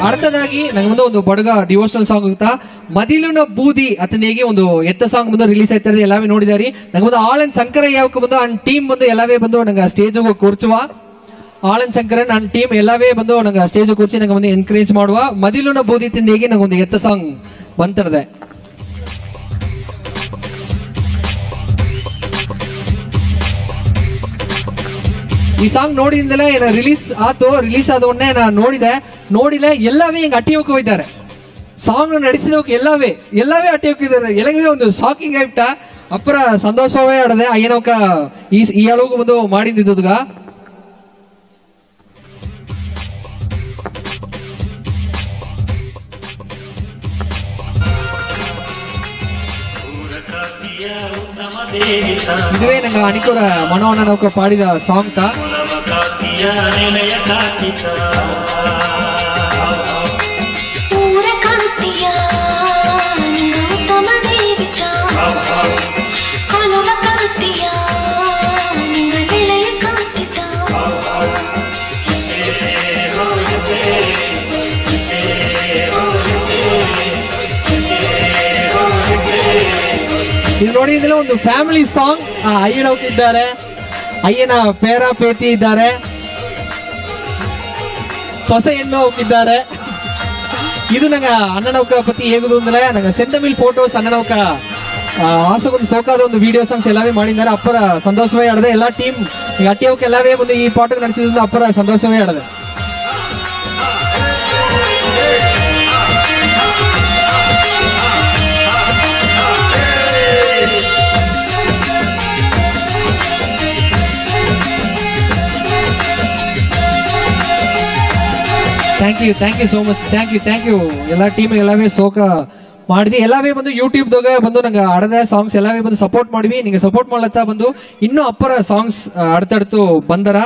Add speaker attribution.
Speaker 1: அடுத்ததாಗಿ ನಂಗೆ ಮುಂದೆ ಒಂದು ಬಡಗ ಡಿವೋಷನಲ್ ಸಾಂಗ್ ಹೋಗ್ತಾ ಮದಿಲಿನ ಬೂದಿ ಅತನಿಗೆ ಒಂದು ಎತ್ತ ಸಾಂಗ್ ಬಂದು ರಿಲೀಸ್ ಆಯ್ತಾರೆ ಎಲ್ಲವೇ ನೋಡಿದಾರಿ ನಂಗೆ ಮುಂದೆ ಆಲ್ ಅಂಡ್ ಶಂಕರ ಯಾವಕ್ಕೆ ಬಂದು ಅನ್ ಟೀಮ್ ಬಂದು ಎಲ್ಲವೇ ಬಂದು ನಂಗೆ ಸ್ಟೇಜ್ ಕೂರ್ಚುವ ಆಲ್ ಅಂಡ್ ಶಂಕರ ನನ್ನ ಟೀಮ್ ಎಲ್ಲವೇ ಬಂದು ನಂಗೆ ಸ್ಟೇಜ್ ಕೂರ್ಚಿ ನಂಗೆ ಒಂದು ಎನ್ಕರೇಜ್ ಮಾಡುವ ಮದಿಲಿನ ಬೂದಿ ತಿಂದಿಗೆ ನಂಗೆ ಒಂದು ಎತ್ತ ಸಾಂಗ್ ಬಂತಿರದೆ ಈ ಸಾಂಗ್ ನೋಡಿದಿಂದಲೇ ರಿಲೀಸ್ ಆದ ಒಡನೆ ನಾನು ನೋಡಿದೆ ಎಲ್ಲವೇ ಹಿಂಗ್ ಅಟ್ಟಿ ಹೋಗಿದ್ದಾರೆ ಸಾಂಗ್ ನಡೆಸಿದವಕ್ಕೆ ಎಲ್ಲವೇ ಅಟ್ಟಿ ಹೋಗಿದ್ದಾರೆ ಎಲ್ಲವೇ ಒಂದು ಶಾಕಿಂಗ್ ಆಯ್ತಾ ಅಪ್ಪರ ಸಂತೋಷವೇ ಆಡದೆ ಏನೋಕ ಈ ಅಳಗು ಬಂದು ಮಾಡಿದ್ದುಗ ಇದುವೇ ನಂಗೆ ಅಣಿಕೋರ ಮನೋಹನ ನೌಕ ಪಾಡಿದ ಸಾಂಗ್ ತಾ ಇದು ನೋಡಿದ್ರೆ ಒಂದು ಫ್ಯಾಮಿಲಿ ಸಾಂಗ್ ಅಯ್ಯನ ಹೋಗಿದ್ದಾರೆ ಅಯ್ಯನ ಪೇರ ಪೇತಿ ಇದ್ದಾರೆ ಸೊಸೆ ಹೆಣ್ಣು ಹೋಗಿದ್ದಾರೆ ಇದು ನಂಗೆ ಅಣ್ಣನೌಕ ಪತಿ ಹೇಗುದು ಅಂದ್ರೆ ನಂಗೆ ಸೆಂಡಮಿಲ್ ಫೋಟೋಸ್ ಅಣ್ಣನೌಕ ಆಸಗೊಂದು ಸೋಕಾದ ಒಂದು ವಿಡಿಯೋ ಸಾಂಗ್ಸ್ ಎಲ್ಲವೇ ಮಾಡಿದ್ದಾರೆ ಅಪ್ಪರ ಸಂತೋಷವೇ ಆಡದೆ ಎಲ್ಲಾ ಟೀಮ್ ಅಟ್ಟಿ ಅವಕ್ಕೆ ಎಲ್ಲವೇ ಒಂದು ಈ ಪಾಠ ನಡೆಸಿದ್ರು ಅಪ್ಪರ ಸಂತೋಷವೇ ಆಡದೆ thank you so much thank you ಎಲ್ಲ ಟೀಮ್ ಎಲ್ಲವೇ ಸೋಕ ಮಾಡಿದ್ವಿ ಎಲ್ಲವೇ ಬಂದು ಯೂಟ್ಯೂಬ್ ದಾಗ ಬಂದು ನಂಗೆ ಆಡದ ಸಾಂಗ್ಸ್ ಎಲ್ಲವೇ ಬಂದು ಸಪೋರ್ಟ್ ಮಾಡಿವಿ ನಿಂಗೆ ಸಪೋರ್ಟ್ ಮಾಡ್ಲತ್ತಾ ಬಂದು ಇನ್ನೂ ಅಪ್ಪರ ಸಾಂಗ್ಸ್ ಅಡ್ತಡ್ತು ಬಂದರ